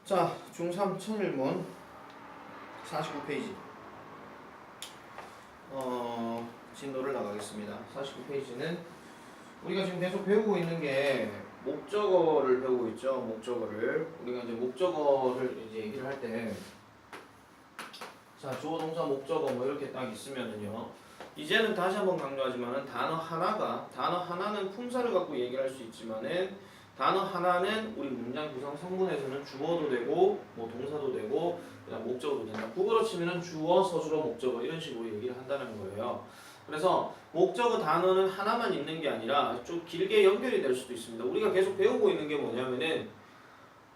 자, 중3 천일문 49페이지 진도를 나가겠습니다. 49페이지는 우리가 지금 계속 배우고 있는 게 목적어를 배우고 있죠. 목적어를 우리가 이제 목적어를 이제 얘기를 할 때 자, 주어 동사 목적어 뭐 이렇게 딱 있으면은요. 이제는 다시 한번 강조하지만은 단어 하나는 품사를 갖고 얘기를 할 수 있지만은 단어 하나는 우리 문장 구성 성분에서는 주어도 되고 뭐 동사도 되고 그다음 목적어도 된다. 국어로 치면은 주어, 서술어, 목적어 이런 식으로 얘기를 한다는 거예요. 그래서 목적어 단어는 하나만 있는 게 아니라 좀 길게 연결이 될 수도 있습니다. 우리가 계속 배우고 있는 게 뭐냐면은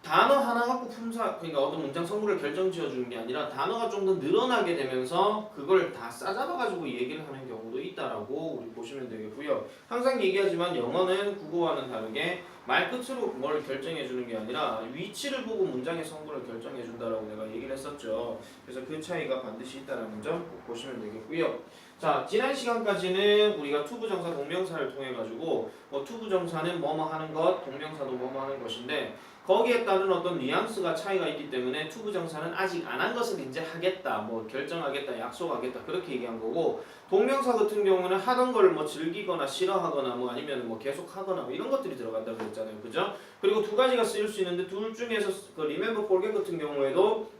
단어 하나 갖고 품사, 그러니까 어떤 문장 성분을 결정 지어주는 게 아니라 단어가 좀 더 늘어나게 되면서 그걸 다 싸잡아가지고 얘기를 하는 경우도 있다라고 우리 보시면 되겠고요. 항상 얘기하지만 영어는 국어와는 다르게 말끝으로 뭘 결정해주는 게 아니라 위치를 보고 문장의 성분을 결정해준다라고 내가 얘기를 했었죠. 그래서 그 차이가 반드시 있다는 점 꼭 보시면 되겠고요. 자, 지난 시간까지는 우리가 투부정사 동명사를 통해 가지고 뭐 투부정사는 뭐뭐 하는 것, 동명사도 뭐뭐 하는 것인데 거기에 따른 어떤 뉘앙스가 차이가 있기 때문에 투부정사는 아직 안 한 것을 이제 하겠다, 뭐 결정하겠다, 약속하겠다 그렇게 얘기한 거고 동명사 같은 경우는 하던 걸 뭐 즐기거나 싫어하거나 뭐 아니면 뭐 계속하거나 뭐 이런 것들이 들어간다고 그랬잖아요, 그죠? 그리고 두 가지가 쓰일 수 있는데 둘 중에서 그 remember, forget 같은 경우에도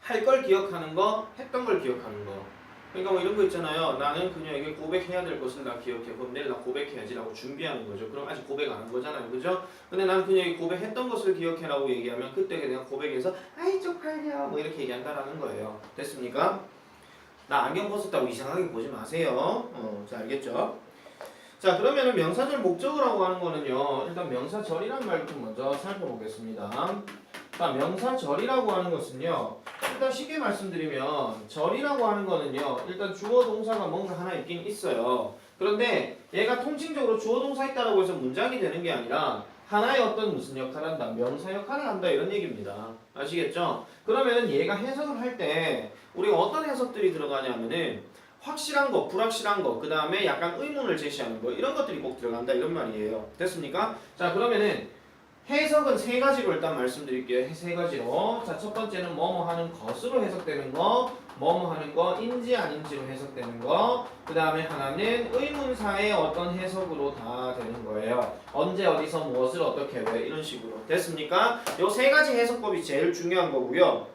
할 걸 기억하는 거, 했던 걸 기억하는 거. 그러니까 뭐 이런 거 있잖아요. 나는 그녀에게 고백해야 될 것을 나 기억해. 그럼 내일 나 고백해야지라고 준비하는 거죠. 그럼 아직 고백 안 한 거잖아요. 그죠? 근데 난 그녀에게 고백했던 것을 기억해라고 얘기하면 그때 내가 고백해서 아이 쪽팔려 뭐 이렇게 얘기한다라는 거예요. 됐습니까? 나 안경 벗었다고 이상하게 보지 마세요. 자, 알겠죠? 자, 그러면은 명사절 목적어라고 하는 거는요. 일단 명사절이란 말 좀 먼저 살펴보겠습니다. 자, 명사절이라고 하는 것은요. 일단 쉽게 말씀드리면 절이라고 하는 거는요. 일단 주어 동사가 뭔가 하나 있긴 있어요. 그런데 얘가 통칭적으로 주어 동사 있다라고 해서 문장이 되는 게 아니라 하나의 어떤 무슨 역할을 한다. 명사 역할을 한다 이런 얘기입니다. 아시겠죠? 그러면은 얘가 해석을 할 때 우리가 어떤 해석들이 들어가냐면은 확실한 거, 불확실한 거, 그 다음에 약간 의문을 제시하는 거 이런 것들이 꼭 들어간다 이런 말이에요. 됐습니까? 자, 그러면은 해석은 세 가지로 일단 말씀드릴게요. 세 가지로. 자, 첫 번째는 뭐뭐 하는 것으로 해석되는 거, 뭐뭐 하는 거, 인지 아닌지로 해석되는 거. 그 다음에 하나는 의문사의 어떤 해석으로 다 되는 거예요. 언제, 어디서, 무엇을, 어떻게, 왜 이런 식으로. 됐습니까? 요 세 가지 해석법이 제일 중요한 거고요.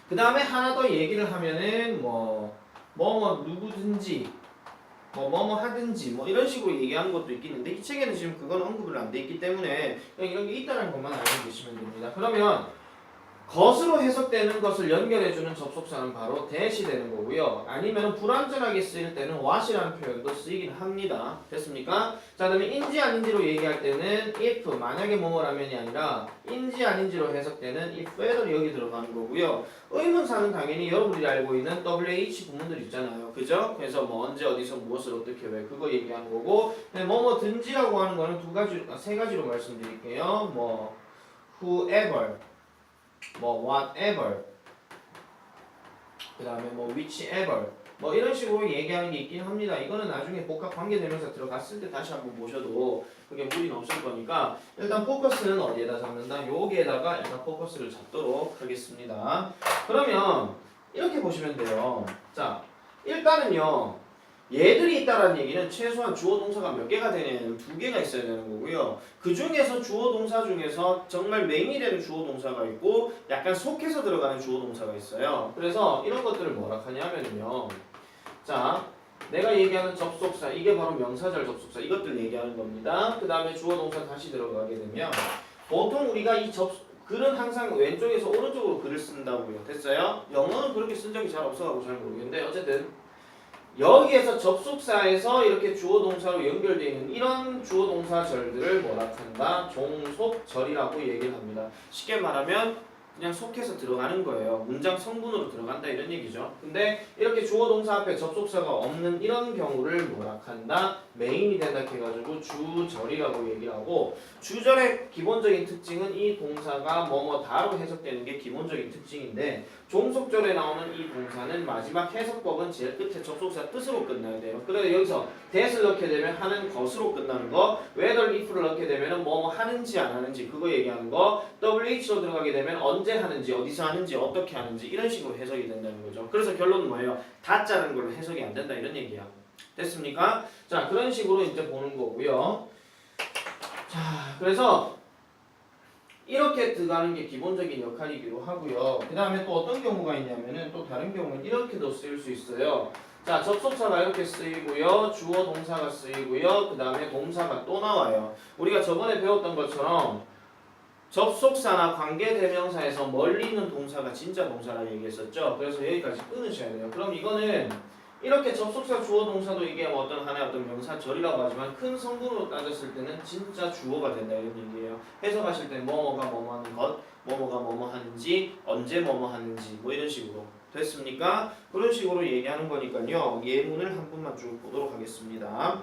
그 다음에 하나 더 얘기를 하면은 뭐뭐 누구든지 뭐뭐 하든지 뭐 이런 식으로 얘기하는 것도 있겠는데 이 책에는 지금 그건 언급을 안 돼 있기 때문에 그냥 이런 게 있다는 것만 알고 계시면 됩니다. 그러면 것으로 해석되는 것을 연결해주는 접속사는 바로 that이 되는 거고요. 아니면 불완전하게 쓰일 때는 what이라는 표현도 쓰이긴 합니다. 됐습니까? 자, 그다음에 인지 아닌지로 얘기할 때는 if, 만약에 뭐뭐라면이 아니라 인지 아닌지로 해석되는 if, whether이 여기 들어가는 거고요. 의문사는 당연히 여러분들이 알고 있는 WH 구문들 있잖아요. 그죠? 그래서 뭐 언제, 어디서, 무엇을, 어떻게, 왜 그거 얘기하는 거고 뭐뭐든지라고 하는 거는 세 가지로 말씀드릴게요. 뭐 whoever 뭐 whatever 그 다음에 뭐 whichever 뭐 이런 식으로 얘기하는 게 있긴 합니다. 이거는 나중에 복합 관계대명사 들어갔을 때 다시 한번 보셔도 그게 무리는 없을 거니까 일단 포커스는 어디에다 잡는다? 여기에다가 일단 포커스를 잡도록 하겠습니다. 그러면 이렇게 보시면 돼요. 자, 일단은요. 얘들이 있다라는 얘기는 최소한 주어 동사가 몇 개가 되냐면 두 개가 있어야 되는 거고요. 그 중에서 주어 동사 중에서 정말 메인이 되는 주어 동사가 있고 약간 속해서 들어가는 주어 동사가 있어요. 그래서 이런 것들을 뭐라 하냐면요. 자, 내가 얘기하는 접속사 이게 바로 명사절 접속사 이것들 얘기하는 겁니다. 그 다음에 주어 동사 다시 들어가게 되면 보통 우리가 이 글은 항상 왼쪽에서 오른쪽으로 글을 쓴다고요. 됐어요? 영어는 그렇게 쓴 적이 잘 없어가지고 잘 모르겠는데 어쨌든 여기에서 접속사에서 이렇게 주어 동사로 연결되어 있는 이런 주어 동사절들을 뭐라 한다? 종속절이라고 얘기를 합니다. 쉽게 말하면 그냥 속해서 들어가는 거예요. 문장 성분으로 들어간다 이런 얘기죠. 근데 이렇게 주어 동사 앞에 접속사가 없는 이런 경우를 뭐라 한다? 메인이 된다 해가지고 주절이라고 얘기를 하고 주절의 기본적인 특징은 이 동사가 뭐뭐다로 해석되는 게 기본적인 특징인데 종속절에 나오는 이 동사는 마지막 해석법은 제일 끝에 접속사 뜻으로 끝나야 돼요. 그래서 여기서 that을 넣게 되면 하는 것으로 끝나는 거, whether if를 넣게 되면 뭐뭐 하는지 안 하는지 그거 얘기하는 거, wh로 들어가게 되면 언제 하는지, 어디서 하는지, 어떻게 하는지 이런 식으로 해석이 된다는 거죠. 그래서 결론은 뭐예요? 다짜는 걸로 해석이 안 된다 이런 얘기야. 됐습니까? 자, 그런 식으로 이제 보는 거고요. 자, 그래서 이렇게 들어가는 게 기본적인 역할이기도 하고요. 그 다음에 또 어떤 경우가 있냐면은 또 다른 경우는 이렇게도 쓰일 수 있어요. 자, 접속사가 이렇게 쓰이고요. 주어 동사가 쓰이고요. 그 다음에 동사가 또 나와요. 우리가 저번에 배웠던 것처럼 접속사나 관계대명사에서 멀리 있는 동사가 진짜 동사라고 얘기했었죠. 그래서 여기까지 끊으셔야 돼요. 그럼 이거는 이렇게 접속사 주어 동사도 이게 어떤 하나의 어떤 명사절이라고 하지만 큰 성분으로 따졌을 때는 진짜 주어가 된다 이런 얘기예요. 해석하실 때 뭐뭐가 뭐뭐 하는 것, 뭐뭐가 뭐뭐 하는지, 언제 뭐뭐 하는지 뭐 이런 식으로 됐습니까? 그런 식으로 얘기하는 거니까요. 예문을 한 분만 쭉 보도록 하겠습니다.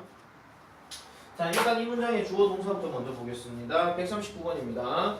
자, 일단 이 문장의 주어 동사부터 먼저 보겠습니다. 139번입니다.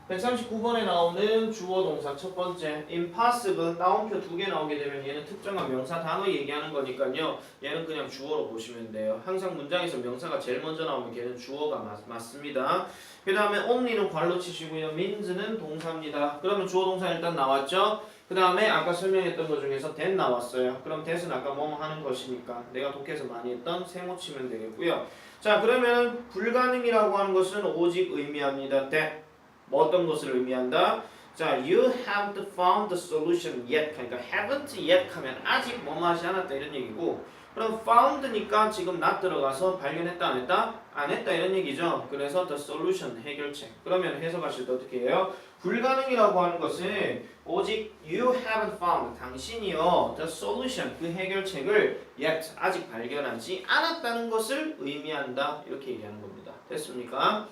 139번에 나오는 주어 동사 첫 번째 impossible 따옴표 두 개 나오게 되면 얘는 특정한 명사 단어 얘기하는 거니까요. 얘는 그냥 주어로 보시면 돼요. 항상 문장에서 명사가 제일 먼저 나오면 걔는 주어가 맞습니다. 그 다음에 only는 괄호 치시고요. means는 동사입니다. 그러면 주어 동사 일단 나왔죠. 그 다음에 아까 설명했던 것 중에서 that 나왔어요. 그럼 that은 아까 뭐뭐 하는 것이니까 내가 독해에서 많이 했던 세모 치면 되겠고요. 자, 그러면 불가능이라고 하는 것은 오직 의미합니다. that 뭐 어떤 것을 의미한다? 자, you haven't found the solution yet. 그러니까 haven't yet 하면 아직 뭐뭐 하지 않았다 이런 얘기고, 그럼 found니까 지금 not 들어가서 발견했다 안 했다? 안 했다 이런 얘기죠. 그래서 the solution 해결책. 그러면 해석하실 때 어떻게 해요? 불가능이라고 하는 것은 오직 you haven't found 당신이요 the solution 그 해결책을 yet 아직 발견하지 않았다는 것을 의미한다 이렇게 얘기하는 겁니다. 됐습니까?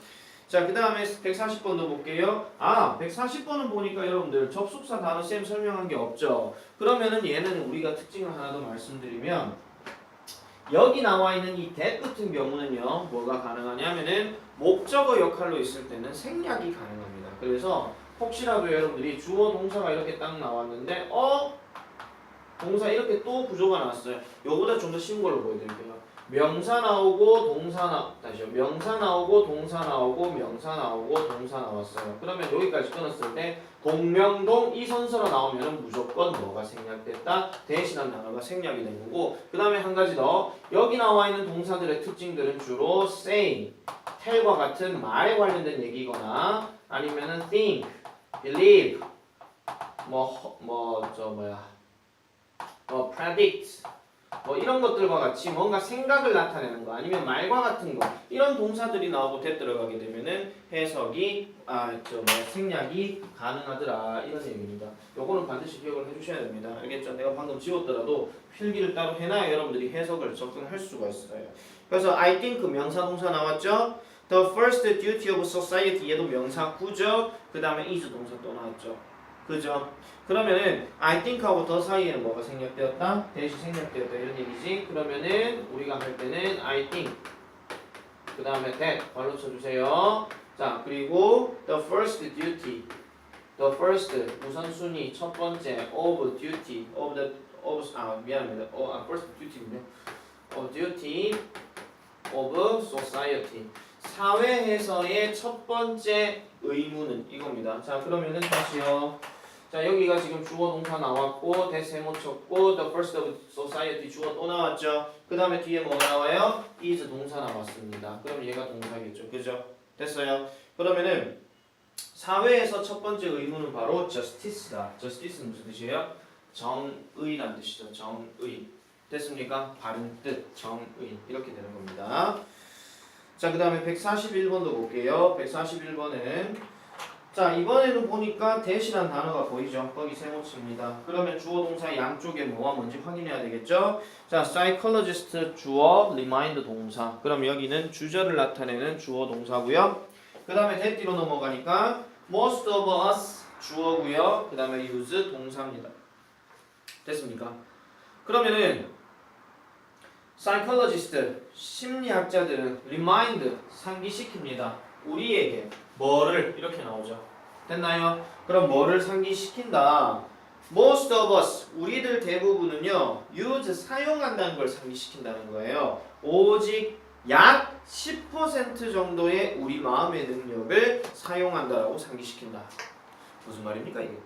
자, 그 다음에 140번도 볼게요. 아, 140번은 보니까 여러분들 접속사 단어 쌤 설명한 게 없죠. 그러면은 얘는 우리가 특징을 하나 더 말씀드리면 여기 나와 있는 이 that 같은 경우는요 뭐가 가능하냐면은 목적어 역할로 있을 때는 생략이 가능합니다. 그래서 혹시라도 여러분들이 주어 동사가 이렇게 딱 나왔는데 동사 이렇게 또 구조가 나왔어요. 요거보다 좀 더 쉬운 걸로 보여드릴게요. 명사 나오고 동사 다시요. 명사 나오고 동사 나오고 명사 나오고 동사 나왔어요. 그러면 여기까지 끊었을 때 동명동 이 선서로 나오면 무조건 뭐가 생략됐다? 대신한 단어가 생략이 된 거고, 그 다음에 한 가지 더 여기 나와 있는 동사들의 특징들은 주로 say, tell과 같은 말에 관련된 얘기거나 아니면은 think, believe, predict 이런 것들과 같이 뭔가 생각을 나타내는 거 아니면 말과 같은 거 이런 동사들이 나오고 대 들어가게 되면은 해석이 생략이 가능하더라 이런 얘기입니다. 요거는 반드시 기억을 해주셔야 됩니다. 알겠죠? 내가 방금 지웠더라도 필기를 따로 해놔야 여러분들이 해석을 접근할 수가 있어요. 그래서 I think 명사 동사 나왔죠? The first duty of society 얘도 명사 구죠. 그 다음에 is 동사 또 나왔죠. 그죠? 그러면은 I think하고 the 사이에는 뭐가 생략되었다? 대시 생략되었다 이런 얘기지. 그러면은 우리가 할 때는 I think 그 다음에 that 발로 쳐주세요. 자, 그리고 the first duty the first 우선순위 첫 번째 of duty 미안합니다. first duty군요. duty of society 사회에서의 첫 번째 의무는 이겁니다. 자, 그러면은 다시요. 자, 여기가 지금 주어 동사 나왔고 대세모 쳤고 the first of society 주어 또 나왔죠. 그 다음에 뒤에 뭐 나와요? is 동사 나왔습니다. 그럼 얘가 동사겠죠. 그죠? 됐어요. 그러면은 사회에서 첫 번째 의무는 바로 justice다. justice는 무슨 뜻이에요? 정의란 뜻이죠. 정의. 됐습니까? 바른 뜻, 정의 이렇게 되는 겁니다. 자, 그 다음에 141번도 볼게요. 141번은 자, 이번에는 보니까 that이란 단어가 보이죠. 거기 세모칩니다. 그러면 주어 동사 양쪽에 뭐가 뭔지 확인해야 되겠죠. 자, psychologist 주어, remind 동사. 그럼 여기는 주절을 나타내는 주어 동사고요. 그 다음에 that뒤로 넘어가니까 most of us 주어고요. 그 다음에 use 동사입니다. 됐습니까? 그러면은 psychologist 심리학자들은 remind 상기시킵니다. 우리에게 뭐를 이렇게 나오죠. 됐나요? 그럼 뭐를 상기시킨다. Most of us 우리들 대부분은요 use 사용한다는 걸 상기시킨다는 거예요. 오직 약 10% 정도의 우리 마음의 능력을 사용한다라고 상기시킨다. 무슨 말입니까 이게?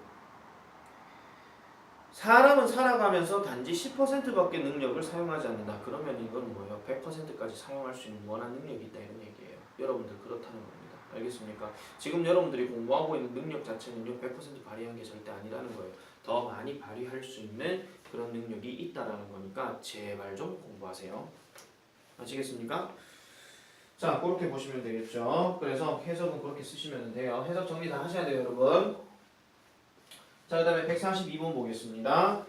사람은 살아가면서 단지 10%밖에 능력을 사용하지 않는다. 그러면 이건 뭐예요? 100%까지 사용할 수 있는 무한한 능력이 있다 이런 얘기예요. 여러분들 그렇다는 겁니다. 알겠습니까? 지금 여러분들이 공부하고 있는 능력 자체는요 100% 발휘한 게 절대 아니라는 거예요. 더 많이 발휘할 수 있는 그런 능력이 있다라는 거니까 제발 좀 공부하세요. 아시겠습니까? 자, 그렇게 보시면 되겠죠. 그래서 해석은 그렇게 쓰시면 돼요. 해석 정리 다 하셔야 돼요, 여러분. 자, 그 다음에 142번 보겠습니다.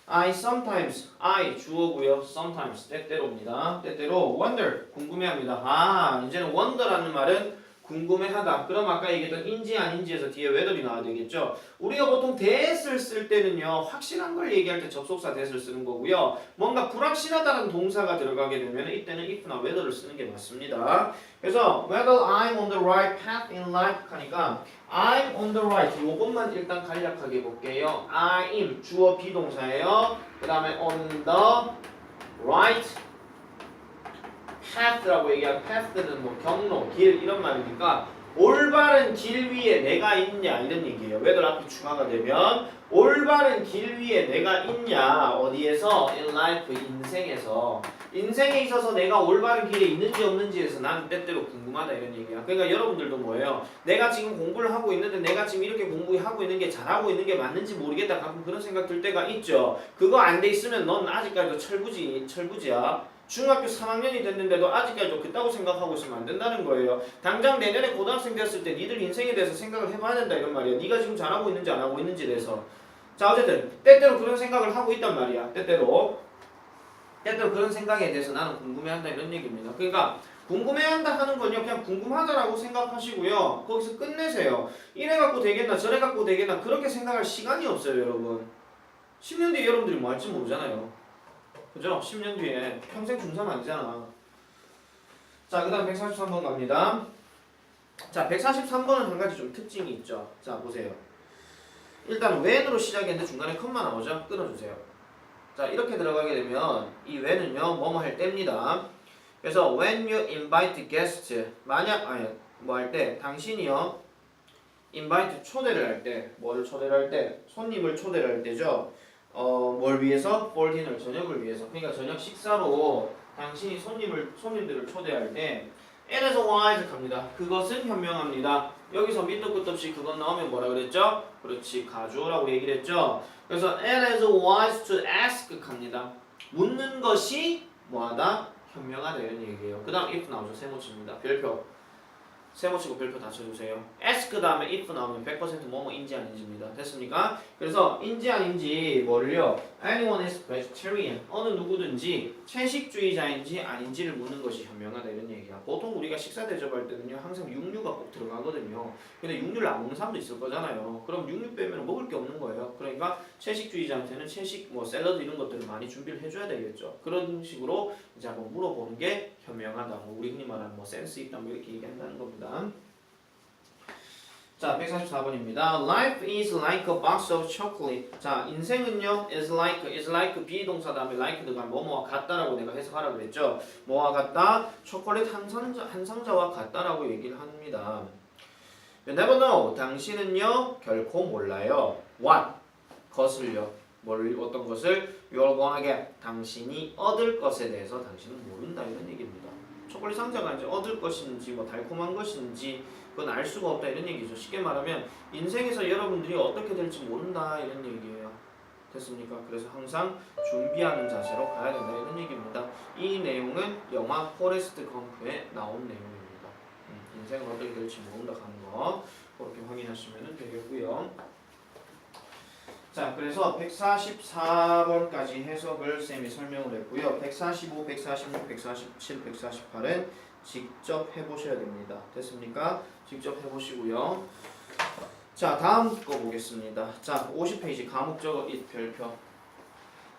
I sometimes, I 주어고요. sometimes, 때때로입니다. 때때로 wonder, 궁금해합니다. 아, 이제는 wonder라는 말은 궁금해하다. 그럼 아까 얘기했던 인지 아닌지에서 뒤에 whether이 나와야 되겠죠. 우리가 보통 that을 쓸 때는요 확실한 걸 얘기할 때 접속사 that을 쓰는 거고요. 뭔가 불확실하다는 동사가 들어가게 되면 이때는 if나 whether를 쓰는 게 맞습니다. 그래서 whether I'm on the right path in life 하니까 I'm on the right 요것만 일단 간략하게 볼게요. I'm 주어 비동사예요. 그 다음에 on the right path라고 얘기하면 path는 뭐 경로, 길 이런 말이니까 올바른 길 위에 내가 있냐 이런 얘기예요. whether 앞이 중화가 되면 올바른 길 위에 내가 있냐 어디에서 in life 인생에서 인생에 있어서 내가 올바른 길에 있는지 없는지에서 나는 때때로 궁금하다 이런 얘기야. 그러니까 여러분들도 뭐예요? 내가 지금 공부를 하고 있는데 내가 지금 이렇게 공부하고 있는 게 잘하고 있는 게 맞는지 모르겠다 가끔 그런 생각 들 때가 있죠. 그거 안 돼 있으면 넌 아직까지도 철부지야. 중학교 3학년이 됐는데도 아직까지도 그따구 생각하고 있으면 안 된다는 거예요. 당장 내년에 고등학생 됐을 때 니들 인생에 대해서 생각을 해봐야 된다 이런 말이야. 네가 지금 잘하고 있는지 안 하고 있는지에 대해서. 자 어쨌든 때때로 그런 생각을 하고 있단 말이야. 때때로 그런 생각에 대해서 나는 궁금해한다 이런 얘기입니다. 그러니까 궁금해한다 하는 건요 그냥 궁금하다라고 생각하시고요. 거기서 끝내세요. 이래 갖고 되겠나 저래 갖고 되겠나 그렇게 생각할 시간이 없어요 여러분. 10년 뒤에 여러분들이 뭐 할지 모르잖아요. 그죠? 10년 뒤에 평생 중3 아니잖아. 자, 그 다음 143번 갑니다. 자, 143번은 한 가지 좀 특징이 있죠. 자, 보세요. 일단 when으로 시작했는데 중간에 컴마 나오죠? 끊어주세요. 자, 이렇게 들어가게 되면 이 when은요, 뭐뭐 할 때입니다. 그래서 when you invite guest, 만약, 뭐 할 때, 당신이요, invite 초대를 할 때, 뭐를 초대를 할 때, 손님을 초대를 할 때죠. 뭘 위해서? for dinner, 저녁을 위해서. 그러니까 저녁 식사로 당신이 손님들을 초대할 때 it is wise 갑니다. 그것은 현명합니다. 여기서 밑도 끝도 없이 그것 나오면 뭐라 그랬죠? 그렇지, 가주어라고 얘기를 했죠. 그래서 it is wise to ask 갑니다. 묻는 것이 뭐하다? 현명하다 이런 얘기예요. 그 다음 if 나오죠. 세모치입니다. 별표. 세모치고 별표 다 쳐주세요. ask 다음에 if 나오면 100% 뭐뭐인지 아닌지입니다. 됐습니까? 그래서 인지 아닌지 뭐를요? Anyone is vegetarian. 어느 누구든지 채식주의자인지 아닌지를 묻는 것이 현명하다 이런 얘기야. 보통 우리가 식사 대접할 때는요 항상 육류가 꼭 들어가거든요. 근데 육류를 안 먹는 사람도 있을 거잖아요. 그럼 육류 빼면 먹을 게 없는 거예요. 그러니까 채식주의자한테는 채식 뭐 샐러드 이런 것들을 많이 준비를 해줘야 되겠죠. 그런 식으로 이제 한번 물어보는 게 현명하다. 뭐 우리 흔히 말하는 뭐 센스 있다 뭐 이렇게 얘기한다는 겁니다. 자, 144번입니다. Life is like a box of chocolate. 자, 인생은요 is like 비동사 다음에 like 들어간 뭐뭐와 같다라고 내가 해석하라고 그랬죠. 뭐와 같다? 초콜릿 한 상자와 같다라고 얘기를 합니다. You never know. 당신은요 결코 몰라요. What? 것을요. 어떤 것을 you're gonna get. 당신이 얻을 것에 대해서 당신은 모른다 이런 얘기입니다. 초콜릿 상자가 이제 얻을 것인지 뭐 달콤한 것인지 그건 알 수가 없다 이런 얘기죠. 쉽게 말하면 인생에서 여러분들이 어떻게 될지 모른다 이런 얘기예요. 됐습니까? 그래서 항상 준비하는 자세로 가야 된다 이런 얘기입니다. 이 내용은 영화 포레스트 검프에 나온 내용입니다. 인생은 어떻게 될지 모른다 하는 거 그렇게 확인하시면 되겠고요. 자, 그래서 144번까지 해석을 쌤이 설명을 했고요. 145, 146, 147, 148은 직접 해보셔야 됩니다. 됐습니까? 직접 해보시고요. 자, 다음 거 보겠습니다. 자, 50페이지 가목적어 it 별표.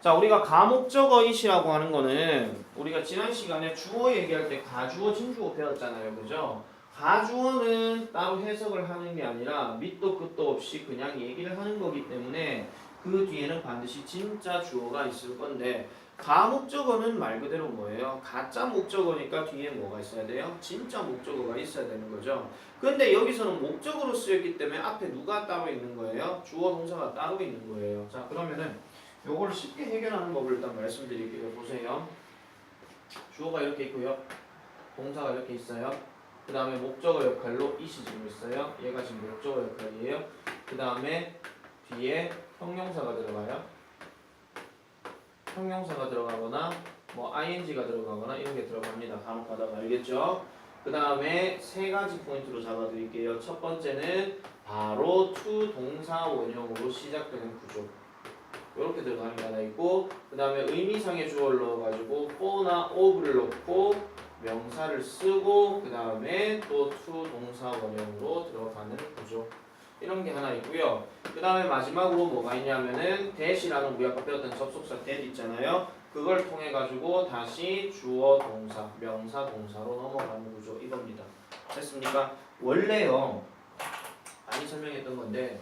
자, 우리가 가목적어 it이라고 하는 거는 우리가 지난 시간에 주어 얘기할 때 가주어, 진주어 배웠잖아요. 그죠? 가주어는 따로 해석을 하는 게 아니라 밑도 끝도 없이 그냥 얘기를 하는 거기 때문에 그 뒤에는 반드시 진짜 주어가 있을 건데 가목적어는 말 그대로 뭐예요? 가짜 목적어니까 뒤에 뭐가 있어야 돼요? 진짜 목적어가 있어야 되는 거죠. 근데 여기서는 목적으로 쓰였기 때문에 앞에 누가 따로 있는 거예요? 주어 동사가 따로 있는 거예요. 자, 그러면은 요거를 쉽게 해결하는 법을 일단 말씀드릴게요. 보세요. 주어가 이렇게 있고요. 동사가 이렇게 있어요. 그 다음에 목적어 역할로 it이 지금 있어요. 얘가 지금 목적어 역할이에요. 그 다음에 뒤에 형용사가 들어가요. 형용사가 들어가거나 뭐 ing가 들어가거나 이런 게 들어갑니다. 간혹 가다가 알겠죠? 그 다음에 세 가지 포인트로 잡아드릴게요. 첫 번째는 바로 to 동사 원형으로 시작되는 구조. 이렇게 들어가는 게 하나 있고, 그 다음에 의미상의 주어를 넣어가지고 for나 of를 넣고 명사를 쓰고, 그 다음에 또 to 동사 원형으로 들어가는 구조. 이런 게 하나 있고요. 그 다음에 마지막으로 뭐가 있냐면은 that이라는 우리 아까 배웠던 접속사 that 있잖아요. 그걸 통해 가지고 다시 주어 동사, 명사 동사로 넘어가는 구조 이겁니다. 됐습니까? 원래요. 많이 설명했던 건데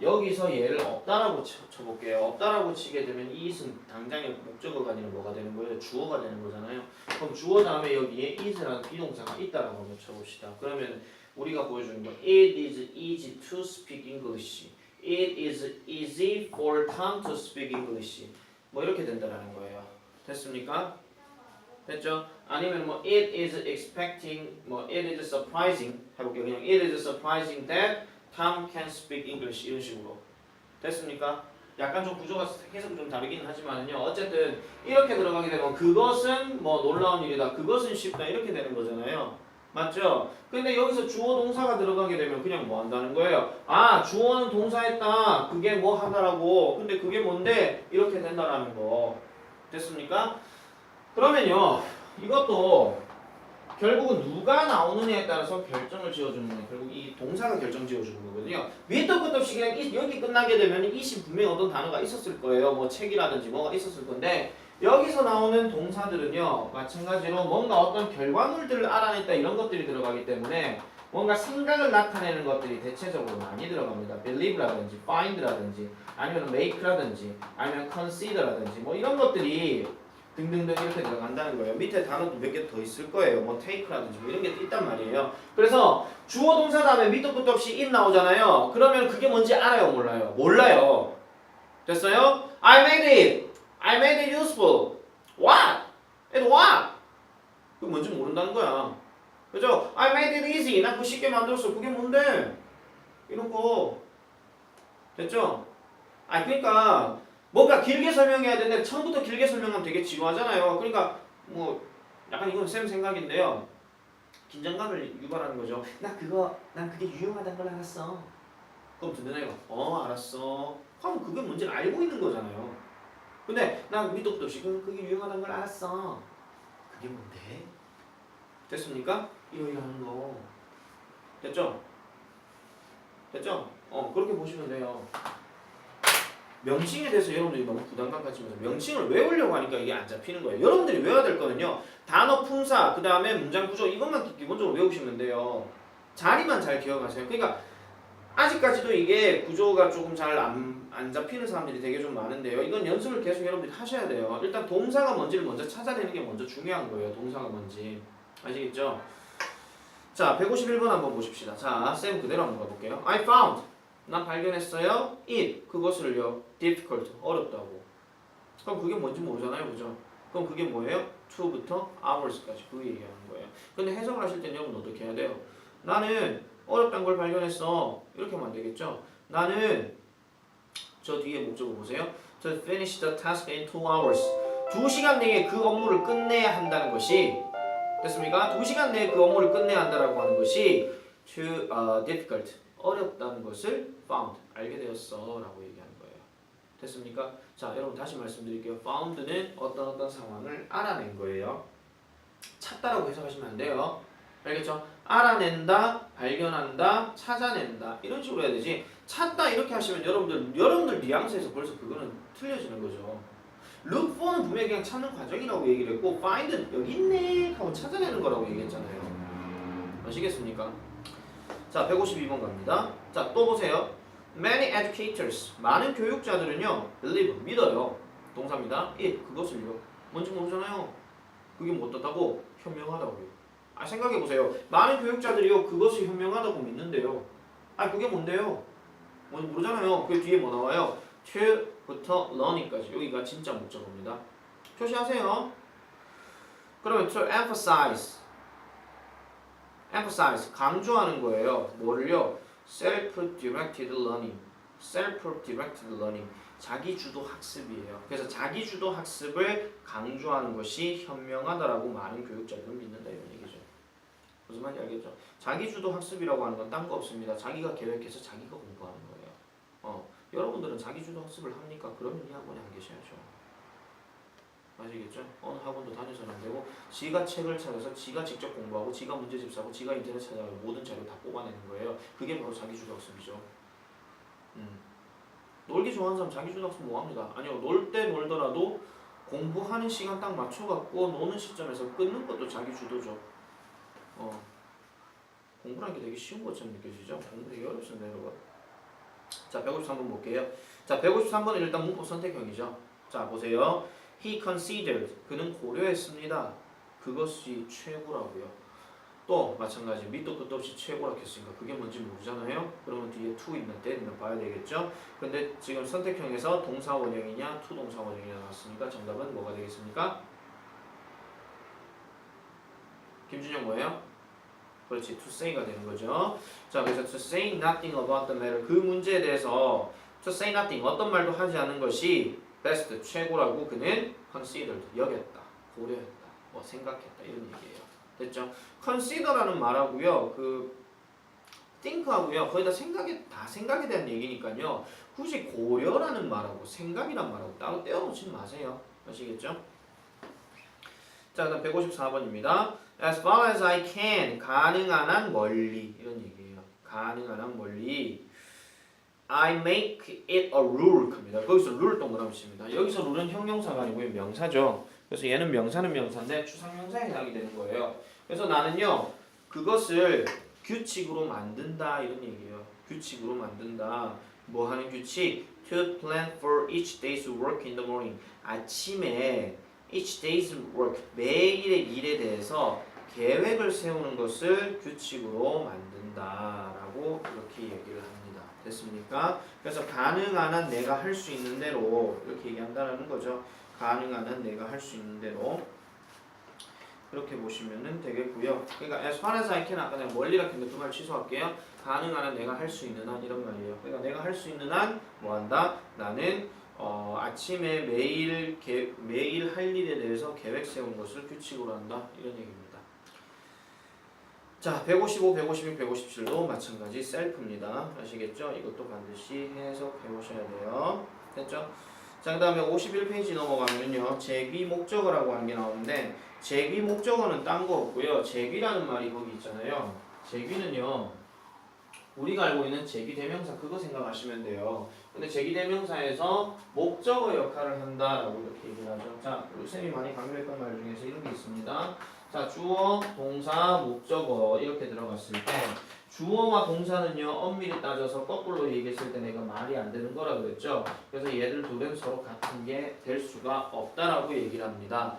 여기서 얘를 없다라고 쳐볼게요. 없다라고 치게 되면 it은 당장의 목적어가 아니라 뭐가 되는 거예요? 주어가 되는 거잖아요. 그럼 주어 다음에 여기에 it이라는 비동사가 있다라고 한번 쳐봅시다. 그러면 우리가 보여주는 거 It is easy to speak English. It is easy for Tom to speak English. 뭐 이렇게 된다라는 거예요. 됐습니까? 됐죠? 아니면 뭐 It is expecting, 뭐 It is surprising 해볼게요. 그냥 It is surprising that Tom can speak English 이런 식으로. 됐습니까? 약간 좀 구조가 해석이 좀 다르긴 하지만요. 어쨌든 이렇게 들어가게 되면 그것은 뭐 놀라운 일이다. 그것은 쉽다. 이렇게 되는 거잖아요. 맞죠? 근데 여기서 주어 동사가 들어가게 되면 그냥 뭐 한다는 거예요? 아, 주어는 동사했다. 그게 뭐 하다라고. 근데 그게 뭔데? 이렇게 된다라는 거. 됐습니까? 그러면요. 이것도 결국은 누가 나오느냐에 따라서 결정을 지어주는 거예요. 결국 이 동사가 결정 지어주는 거거든요. 밑도 끝도 없이 그냥 여기 끝나게 되면 이시 분명히 어떤 단어가 있었을 거예요. 뭐 책이라든지 뭐가 있었을 건데 여기서 나오는 동사들은요. 마찬가지로 뭔가 어떤 결과물들을 알아냈다 이런 것들이 들어가기 때문에 뭔가 생각을 나타내는 것들이 대체적으로 많이 들어갑니다. believe라든지 find라든지 아니면 make라든지 아니면 consider라든지 뭐 이런 것들이 등등등 이렇게 들어간다는 거예요. 밑에 단어도 몇 개 더 있을 거예요. 뭐 take라든지 뭐 이런 게 있단 말이에요. 그래서 주어 동사 다음에 밑도 끝도 없이 it 나오잖아요. 그러면 그게 뭔지 알아요? 몰라요? 몰라요. 됐어요? I made it. I made it useful. What? And what? 그게 뭔지 모른다는 거야. 그죠? I made it easy. 나 그거 쉽게 만들었어. 그게 뭔데? 이런 거. 됐죠? 아, 그러니까 뭔가 길게 설명해야 되는데 처음부터 길게 설명하면 되게 지루하잖아요. 그러니까 뭐 약간 이건 쌤 생각인데요. 긴장감을 유발하는 거죠. 난 그게 유용하다는 걸 알았어. 그럼 듣는 애가 알았어. 하면 그게 뭔지를 알고 있는 거잖아요. 근데 난 밑도 끝도 없이 그게 유용하다는 걸 알았어. 그게 뭔데? 됐습니까? 이러이러하는 거. 됐죠? 됐죠? 그렇게 보시면 돼요. 명칭에 대해서 여러분들이 너무 부담감 가지면서 명칭을 외우려고 하니까 이게 안 잡히는 거예요. 여러분들이 외워야 될 거는요. 단어 품사, 그 다음에 문장 구조 이것만 기본적으로 외우시면 돼요. 자리만 잘 기억하세요. 그러니까 아직까지도 이게 구조가 조금 잘 안 잡히는 사람들이 되게 좀 많은데요. 이건 연습을 계속 여러분들이 하셔야 돼요. 일단 동사가 뭔지를 먼저 찾아내는 게 먼저 중요한 거예요. 동사가 뭔지. 아시겠죠? 자, 151번 한번 보십시다. 자, 쌤 그대로 한번 가볼게요. I found. 난 발견했어요. it. 그것을요. difficult. 어렵다고. 그럼 그게 뭔지 모르잖아요. 그죠? 그럼 그게 뭐예요? to부터 hours까지 그 얘기하는 거예요. 근데 해석을 하실 때는 여러분 어떻게 해야 돼요? 나는 어렵다는 걸 발견했어. 이렇게 하면 안 되겠죠? 나는 저 뒤에 목적어 보세요. To finish the task in 2 hours. 2시간 내에 그 업무를 끝내야 한다는 것이 됐습니까? 2시간 내에 그 업무를 끝내야 한다라고 하는 것이 difficult. 어렵다는 것을 found. 알게 되었어. 라고 얘기하는 거예요. 됐습니까? 자, 여러분 다시 말씀드릴게요. found는 어떤 상황을 알아낸 거예요. 찾다라고 해석하시면 안 돼요. 알겠죠? 알아낸다, 발견한다, 찾아낸다 이런 식으로 해야 되지. 찾다 이렇게 하시면 여러분들 뉘앙스에서 벌써 그거는 틀려지는 거죠. look for는 분명히 그냥 찾는 과정이라고 얘기를 했고 find는 여기 있네 하고 찾아내는 거라고 얘기했잖아요. 아시겠습니까? 자 152번 갑니다. 자 또 보세요. Many educators 많은 교육자들은요 believe 믿어요. 동사입니다. it 그것을요. 뭔지 모르잖아요. 그게 뭐 어떻다고? 현명하다고요. 생각해보세요. 많은 교육자들이요 그것이 현명하다고 믿는데요. 그게 뭔데요? 뭔지 모르잖아요. 그 뒤에 뭐 나와요? to부터 learning까지 여기가 진짜 목적어입니다. 표시하세요. 그러면 to emphasize 강조하는 거예요. 뭐를요? self-directed learning 자기주도 학습이에요. 그래서 자기주도 학습을 강조하는 것이 현명하다라고 많은 교육자들은 믿는다 이런 얘기죠. 무슨 말인지 알겠죠? 자기주도 학습이라고 하는 건 딴 거 없습니다. 자기가 계획해서 자기가 공부하는 거예요. 여러분들은 자기주도 학습을 합니까? 그러면 이 학원에 안 계셔야죠. 아시겠죠? 어느 학원도 다녀서는 안 되고 지가 책을 찾아서 지가 직접 공부하고 지가 문제집 싸고 지가 인터넷 찾아서 모든 자료 다 뽑아내는 거예요. 그게 바로 자기주도 학습이죠. 놀기 좋아하는 사람 자기주도 학습 뭐합니다? 아니요. 놀 때 놀더라도 공부하는 시간 딱 맞춰갖고 노는 시점에서 끊는 것도 자기주도죠. 공부라는 게 되게 쉬운 것처럼 느껴지죠? 공부 되게 어렵습니다 여러분. 자 153번 볼게요. 자 153번은 일단 문법 선택형이죠. 자 보세요. He considered 그는 고려했습니다. 그것이 최고라고요. 또 마찬가지 밑도 끝도 없이 최고라고 했으니까 그게 뭔지 모르잖아요. 그러면 뒤에 to 있나 dead 있나 봐야 되겠죠. 근데 지금 선택형에서 동사 원형이냐 to 동사 원형이냐 나왔으니까 정답은 뭐가 되겠습니까? 김준영 뭐예요? 그렇지, to say가 되는 거죠. 자, 그래서 to say nothing about the matter 그 문제에 대해서 to say nothing 어떤 말도 하지 않은 것이 best 최고라고 그는 considered 여겼다, 고려했다, 뭐 생각했다 이런 얘기예요. 됐죠? consider라는 말하고요, 그 think하고요 거의 다 생각에 대한 얘기니까요. 굳이 고려라는 말하고 생각이란 말하고 따로 떼어놓지 마세요. 아시겠죠? 자, 그다음 154번입니다. As far as I can 가능한 한 멀리 이런 얘기예요. 가능한 한 멀리 I make it a rule 합니다. 거기서 rule 동그라미 칩니다. 여기서 rule은 형용사가 아니고요 명사죠. 그래서 얘는 명사는 명사인데 추상명사에 해당이 되는 거예요. 그래서 나는요 그것을 규칙으로 만든다 이런 얘기예요. 규칙으로 만든다. 뭐 하는 규칙? To plan for each day's work in the morning. 아침에 each day's work 매일의 일에 대해서 계획을 세우는 것을 규칙으로 만든다라고 이렇게 얘기를 합니다. 됐습니까? 그래서 가능한 한 내가 할 수 있는 대로 이렇게 얘기한다는 거죠. 가능한 한 내가 할 수 있는 대로 그렇게 보시면 되겠고요. 그러니까 as far as I can 아까 내가 멀리라 했는데 그 말 취소할게요. 가능한 한 내가 할 수 있는 한 이런 말이에요. 그러니까 내가 할 수 있는 한 뭐 한다? 나는 아침에 매일 할 일에 대해서 계획 세운 것을 규칙으로 한다 이런 얘기입니다. 자, 155, 156, 157도 마찬가지 셀프입니다. 아시겠죠? 이것도 반드시 해석해 보셔야 돼요. 됐죠? 자, 그 다음에 51페이지 넘어가면요 제귀 목적어라고 하는 게 나오는데 제귀 목적어는 딴 거 없고요. 제귀라는 말이 거기 있잖아요. 제귀는요 우리가 알고 있는 제귀 대명사 그거 생각하시면 돼요. 근데 제귀 대명사에서 목적어 역할을 한다라고 이렇게 얘기를 하죠. 자, 우리 쌤이 많이 강조했던 말 중에서 이런 게 있습니다. 자, 주어, 동사, 목적어 이렇게 들어갔을 때 주어와 동사는요 엄밀히 따져서 거꾸로 얘기했을 때 내가 말이 안 되는 거라 그랬죠. 그래서 얘들 둘은 서로 같은 게 될 수가 없다라고 얘기를 합니다.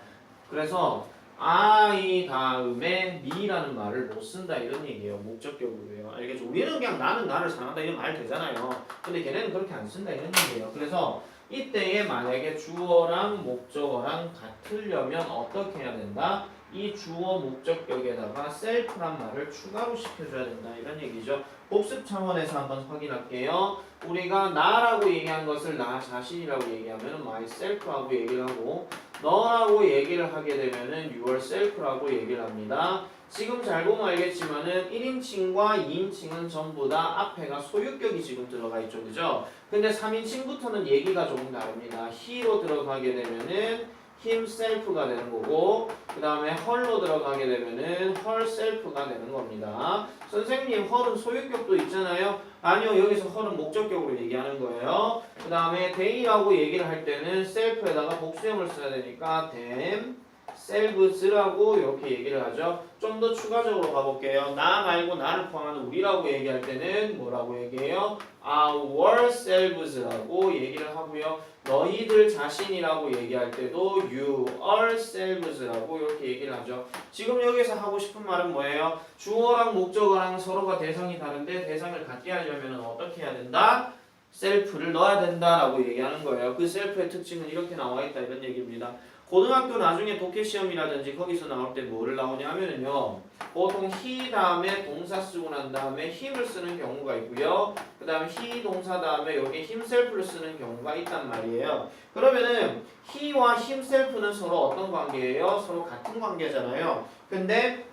그래서 I 다음에 me라는 말을 못 쓴다 이런 얘기예요. 목적격으로요. 알겠죠? 우리는 그냥 나는 나를 사랑한다 이런 말 되잖아요. 근데 걔네는 그렇게 안 쓴다 이런 얘기예요. 그래서 이때에 만약에 주어랑 목적어랑 같으려면 어떻게 해야 된다? 이 주어 목적격에다가 self란 말을 추가로 시켜줘야 된다 이런 얘기죠. 복습 차원에서 한번 확인할게요. 우리가 나라고 얘기한 것을 나 자신이라고 얘기하면 myself라고 얘기를 하고 너라고 얘기를 하게 되면은 yourself라고 얘기를 합니다. 지금 잘 보면 알겠지만은 1인칭과 2인칭은 전부 다 앞에가 소유격이 지금 들어가 있죠. 그죠? 근데 3인칭부터는 얘기가 조금 다릅니다. he로 들어가게 되면은 himself가 되는 거고 그 다음에 her로 들어가게 되면은 herself가 되는 겁니다. 선생님 her은 소유격도 있잖아요. 아니요 여기서 her은 목적격으로 얘기하는 거예요. 그 다음에 they라고 얘기를 할 때는 self에다가 복수형을 써야 되니까 them selves라고 이렇게 얘기를 하죠. 좀 더 추가적으로 가볼게요. 나 말고 나를 포함하는 우리라고 얘기할 때는 뭐라고 얘기해요? ourselves라고 얘기를 하고요. 너희들 자신이라고 얘기할 때도 yourselves라고 이렇게 얘기를 하죠. 지금 여기서 하고 싶은 말은 뭐예요? 주어랑 목적어랑 서로가 대상이 다른데 대상을 갖게 하려면 어떻게 해야 된다? 셀프를 넣어야 된다라고 얘기하는 거예요. 그 셀프의 특징은 이렇게 나와 있다 이런 얘기입니다. 고등학교 나중에 독해 시험이라든지 거기서 나올 때 뭐를 나오냐 하면은요. 보통 he 다음에 동사 쓰고 난 다음에 him을 쓰는 경우가 있고요. 그 다음에 he 동사 다음에 여기 himself를 쓰는 경우가 있단 말이에요. 그러면은 he와 himself는 서로 어떤 관계예요? 서로 같은 관계잖아요. 근데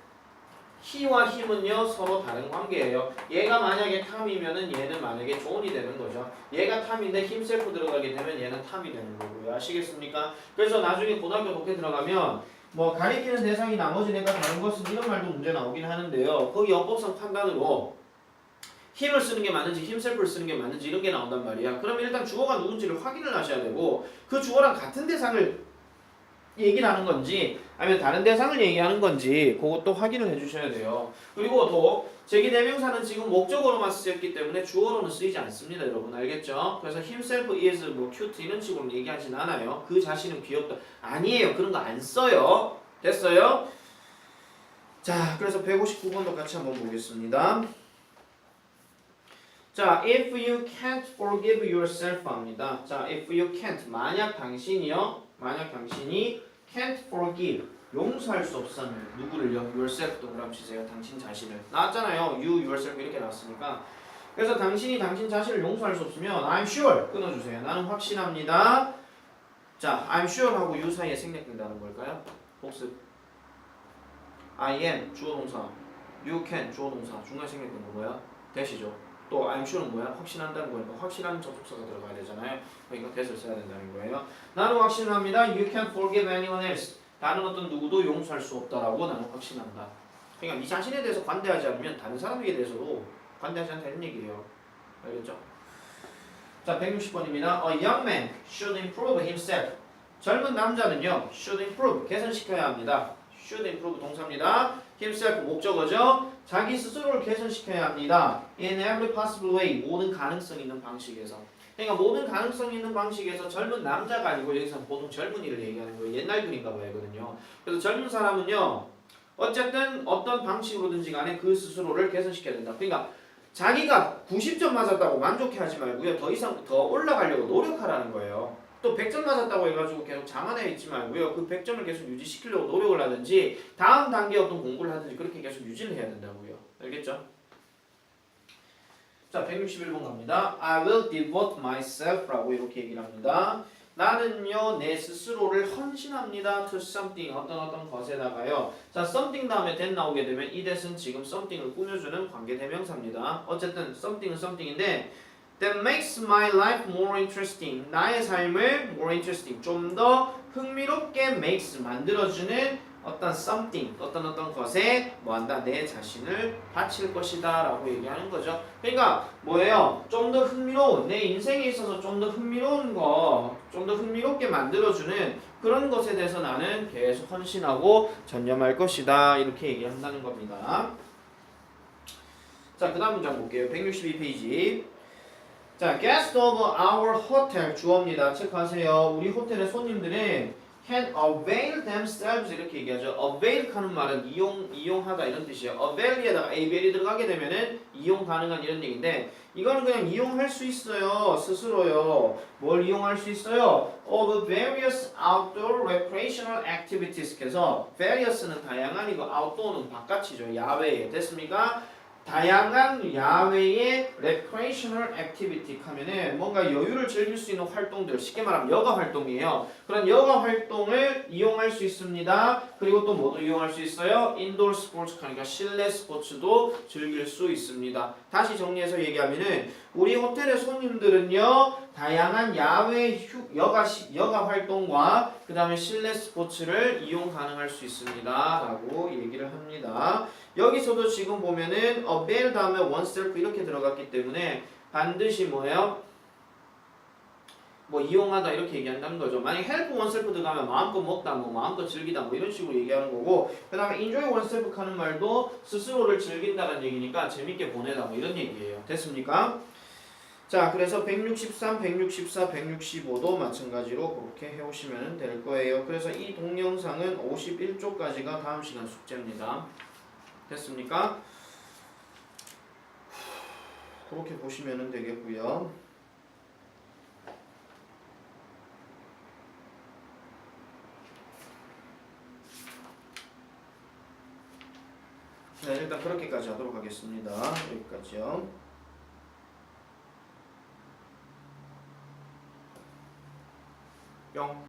he와 him은요 서로 다른 관계예요. 얘가 만약에 탐이면은 얘는 만약에 john이 되는 거죠. 얘가 탐인데 himself 들어가게 되면 얘는 탐이 되는 거고요. 아시겠습니까? 그래서 나중에 고등학교 독해 들어가면 뭐 가리키는 대상이 나머지 내가 다른 것은 이런 말도 문제 나오긴 하는데요. 거기 어법상 판단으로 힘을 쓰는 게 맞는지 himself를 쓰는 게 맞는지 이런 게 나온단 말이야. 그러면 일단 주어가 누군지를 확인을 하셔야 되고 그 주어랑 같은 대상을 얘기를 하는 건지 아니면 다른 대상을 얘기하는 건지 그것도 확인을 해주셔야 돼요. 그리고 또 제기대명사는 지금 목적어로만 쓰였기 때문에 주어로는 쓰이지 않습니다. 여러분 알겠죠? 그래서 himself is 뭐 cute 이런 식으로 얘기하진 않아요. 그 자신은 귀엽다. 아니에요. 그런 거 안 써요. 됐어요? 자, 그래서 159번도 같이 한번 보겠습니다. 자, if you can't forgive yourself 합니다. 자, if you can't 만약 당신이 can't forgive 용서할 수 없으면 누구를요? yourself 동그라미 치세요. 당신 자신을. 나왔잖아요. you yourself 이렇게 나왔으니까. 그래서 당신이 당신 자신을 용서할 수 없으면 I'm sure 끊어주세요. 나는 확신합니다. 자, I'm sure 하고 you 사이에 생략된다는 걸까요? 복습. I am 주어 동사. You can 주어 동사. 중간에 생략된 건 뭐야? 대시죠. 또 I'm sure는 뭐야? 확신한다는 거니까 확실한 접속사가 들어가야 되잖아요. 그러니까 that을 써야 된다는 거예요. 나는 확신합니다. You can't forgive anyone else. 다른 어떤 누구도 용서할 수 없다라고 나는 확신한다. 그러니까 네 자신에 대해서 관대하지 않으면 다른 사람에게 대해서도 관대하지 않다는 얘기예요. 알겠죠? 자, 160번입니다. A young man should improve himself. 젊은 남자는요, should improve, 개선시켜야 합니다. should improve 동사입니다. himself 목적어죠. 자기 스스로를 개선시켜야 합니다. In every possible way, 모든 가능성 있는 방식에서. 그러니까 모든 가능성 있는 방식에서 젊은 남자가 아니고 여기서 보통 젊은이를 얘기하는 거예요. 옛날 글인가 봐요거든요. 그래서 젊은 사람은요, 어쨌든 어떤 방식으로든지 간에 그 스스로를 개선시켜야 된다. 그러니까 자기가 90점 맞았다고 만족해하지 말고요. 더 이상 더 올라가려고 노력하라는 거예요. 또 100점 맞았다고 해가지고 계속 자만해 있지 말고요. 그 100점을 계속 유지시키려고 노력을 하든지 다음 단계 어떤 공부를 하든지 그렇게 계속 유지를 해야 된다고요. 알겠죠? 자, 161번 갑니다. I will devote myself라고 이렇게 얘기를 합니다. 나는요 내 스스로를 헌신합니다. to something 어떤 것에다가요. 자, something 다음에 that 나오게 되면 이 that은 지금 something을 꾸며주는 관계대명사입니다. 어쨌든 something은 something인데 that makes my life more interesting. 나의 삶을 more interesting 좀 더 흥미롭게 makes 만들어주는 어떤 something 어떤 것에 뭐한다 내 자신을 바칠 것이다 라고 얘기하는 거죠. 그러니까 뭐예요? 좀 더 흥미로운 내 인생에 있어서 좀 더 흥미로운 거 좀 더 흥미롭게 만들어주는 그런 것에 대해서 나는 계속 헌신하고 전념할 것이다 이렇게 얘기한다는 겁니다. 자, 그 다음 문장 볼게요. 162페이지. 자, guest of our hotel 주어입니다. 체크하세요. 우리 호텔의 손님들은 can avail themselves 이렇게 얘기하죠. avail 하는 말은 이용하다 이런 뜻이에요. avail에다가 avail이 들어가게 되면은 이용 가능한 이런 얘기인데 이거는 그냥 이용할 수 있어요. 스스로요. 뭘 이용할 수 있어요? of various outdoor recreational activities. 그래서 various는 다양한 이거 outdoor는 바깥이죠. 야외에. 됐습니까? 다양한 야외의 recreational activity 하면은 뭔가 여유를 즐길 수 있는 활동들, 쉽게 말하면 여가 활동이에요. 그런 여가 활동을 이용할 수 있습니다. 그리고 또 뭐도 이용할 수 있어요? indoor sports 그러니까 실내 스포츠도 즐길 수 있습니다. 다시 정리해서 얘기하면은 우리 호텔의 손님들은요 다양한 야외 여가 활동과 그 다음에 실내 스포츠를 이용 가능할 수 있습니다 라고 얘기를 합니다. 여기서도 지금 보면은 avail 다음에 oneself 이렇게 들어갔기 때문에 반드시 뭐예요? 뭐 이용하다 이렇게 얘기한다는 거죠. 만약에 help oneself 들어가면 마음껏 먹다, 뭐 마음껏 즐기다, 뭐 이런 식으로 얘기하는 거고, 그 다음에 enjoy oneself 하는 말도 스스로를 즐긴다는 얘기니까 재밌게 보내다, 뭐 이런 얘기예요. 됐습니까? 자, 그래서 163, 164, 165도 마찬가지로 그렇게 해오시면 될 거예요. 그래서 이 동영상은 51쪽까지가 다음 시간 숙제입니다. 됐습니까? 그렇게 보시면 되겠고요. 네, 일단 그렇게까지 하도록 하겠습니다. 여기까지요. 뿅.